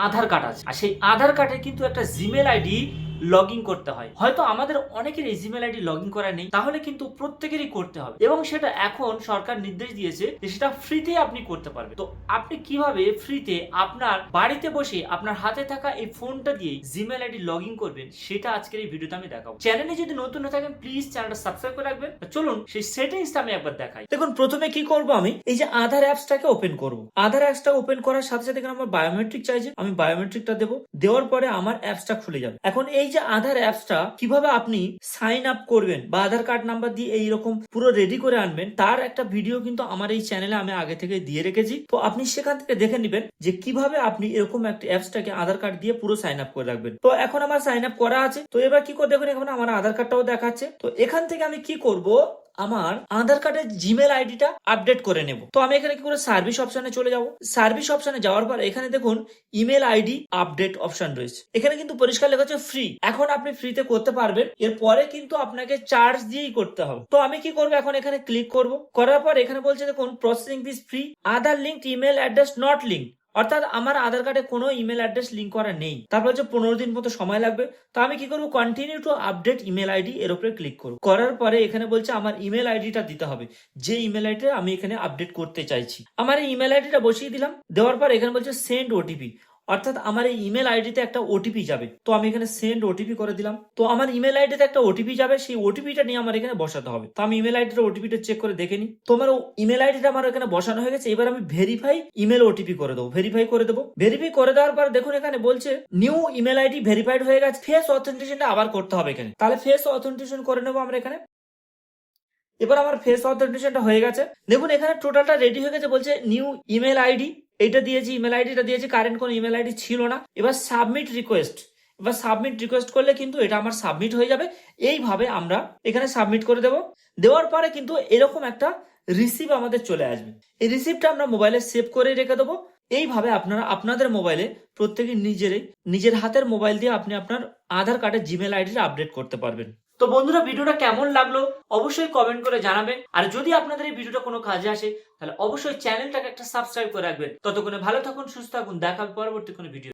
আধার card আছে, আর সেই আধার কার্ডে কিন্তু একটা জিমেল আইডি লগ ইন করতে হয়। হয়তো আমাদের অনেকের এই জিমেল আইডি লগ ইন করা নেই, তাহলে কিন্তু প্রত্যেকেরই করতে হবে, এবং সেটা এখন সরকার নির্দেশ দিয়েছে যে সেটা ফ্রিতে আপনি করতে পারবেন। তো আপনি কিভাবে ফ্রিতে আপনার বাড়িতে বসে আপনার হাতে থাকা এই ফোনটা দিয়ে জিমেল আইডি লগ ইন করবেন, সেটা আজকের এই ভিডিওতে আমি দেখাবো। চ্যানেলে যদি নতুন হয়ে থাকেন প্লিজ চ্যানেলটা সাবস্ক্রাইব করে রাখবেন। চলুন সেই সেটিংসটা আমি একবার দেখাই। দেখুন, প্রথমে কি করব, আমি এই যে আধার অ্যাপসটাকে ওপেন করব। আধার অ্যাপসটা ওপেন করার সাথে সাথে এখানে আমার বায়োমেট্রিক চাইছে, আমি বায়োমেট্রিকটা দেবো। দেওয়ার পরে আমার অ্যাপসটা খুলে যাবে। এখন এই যে আধার অ্যাপসটা কিভাবে আপনি সাইন আপ করবেন বা আধার কার্ড নাম্বার দিয়ে এইরকম পুরো রেডি করে আনবেন, তার একটা ভিডিও কিন্তু আমার এই চ্যানেলে আমি আগে থেকে দিয়ে রেখেছি। তো আপনি সেখান থেকে দেখে নেবেন যে কিভাবে আপনি এরকম একটা অ্যাপসটাকে আধার কার্ড দিয়ে পুরো সাইন আপ করে রাখবেন। তো এখন আমার সাইন আপ করা আছে। তো এবার কি করে দেখুন, এখন আমার আধার কার্ডটাও দেখাচ্ছে। তো এখান থেকে আমি কি করব, আমার আধার কার্ডের জিমেল আইডিটা আপডেট করে নেব। তো আমি এখানে কি করে সার্ভিস অপশনে চলে যাব। সার্ভিস অপশনে যাওয়ার পর এখানে দেখুন ইমেল আইডি আপডেট অপশন রয়েছে। এখানে কিন্তু পরিষ্কার লেখা আছে ফ্রি। এখন আপনি ফ্রিতে করতে পারবেন, এরপরে কিন্তু আপনাকে চার্জ দিয়েই করতে হবে। তো আমি কি করব, এখন এখানে ক্লিক করব। করার পর এখানে বলছে দেখুন processing this free Aadhaar linked email address not link, অর্থাৎ আমার আধার কার্ডে কোনো ইমেল অ্যাড্রেস লিঙ্ক করা নেই। তারপর হচ্ছে 15 দিন মতো সময় লাগবে। তো আমি কি করবো, continue to update email ID এর উপরে ক্লিক করব। করার পরে এখানে বলছে আমার ইমেল আইডিটা দিতে হবে, যে ইমেল আইডিটা আমি এখানে আপডেট করতে চাইছি। আমার এই ইমেল আইডিটা বসিয়ে দিলাম। দেওয়ার পর এখানে বলছে সেন্ড ওটিপি, অর্থাৎ আমার এই ইমেল আইডিতে একটা ওটিপি যাবে। তো আমি এখানে সেন্ড ওটিপি করে দিলাম। তো আমার ইমেল আইডিতে একটা ওটিপি যাবে, সেই ওটিপিটা নিয়ে আমার এখানে বসাতে হবে। তো আমি ইমেল আইডিটা ওটিপিটা চেক করে দেখে নিই। তো আমার ইমেল আইডিটা আমার এখানে বসানো হয়ে গেছে। এবার আমি ভেরিফাই ইমেল ওটিপি করে দেবো, ভেরিফাই করে দেবো। ভেরিফাই করে দেওয়ার পর দেখুন এখানে বলছে নিউ ইমেল আইডি ভেরিফাইড হয়ে গেছে, ফেস অথেন্টিকেশনটা আবার করতে হবে এখানে। তাহলে ফেস অথেন্টিকেশন করে নেবো আমরা এখানে। এবার আমার ফেস অথেন্টিকেশনটা হয়ে গেছে। দেখুন এখানে টোটালটা রেডি হয়ে গেছে। বলছে নিউ ইমেল আইডি, এইটা দিয়েছি, ইমেল আইডিটা দিয়েছি, কারেন্ট কোনো ইমেল আইডি ছিল না। এবার সাবমিট রিকোয়েস্ট, এবার সাবমিট রিকোয়েস্ট করলে কিন্তু এটা আমার সাবমিট হয়ে যাবে। এইভাবে আমরা এখানে সাবমিট করে দেব। দেওয়ার পরে কিন্তু এরকম একটা রিসিভ আমাদের চলে আসবে। এই রিসিভটা আমরা মোবাইলে সেভ করে রেখে দেবো। এইভাবে আপনারা আপনাদের মোবাইলে প্রত্যেকে নিজের হাতের মোবাইল দিয়ে আপনি আপনার আধার কার্ডের জিমেল আইডিটা আপডেট করতে পারবেন। তো বন্ধুরা, ভিডিওটা কেমন লাগলো অবশ্যই কমেন্ট করে জানাবেন। আর যদি আপনাদের এই ভিডিওটা কোনো কাজে আসে তাহলে অবশ্যই চ্যানেলটাকে একটা সাবস্ক্রাইব করে রাখবেন। ততক্ষণে ভালো থাকুন, সুস্থ থাকুন, দেখা হবে পরবর্তী কোনো ভিডিও।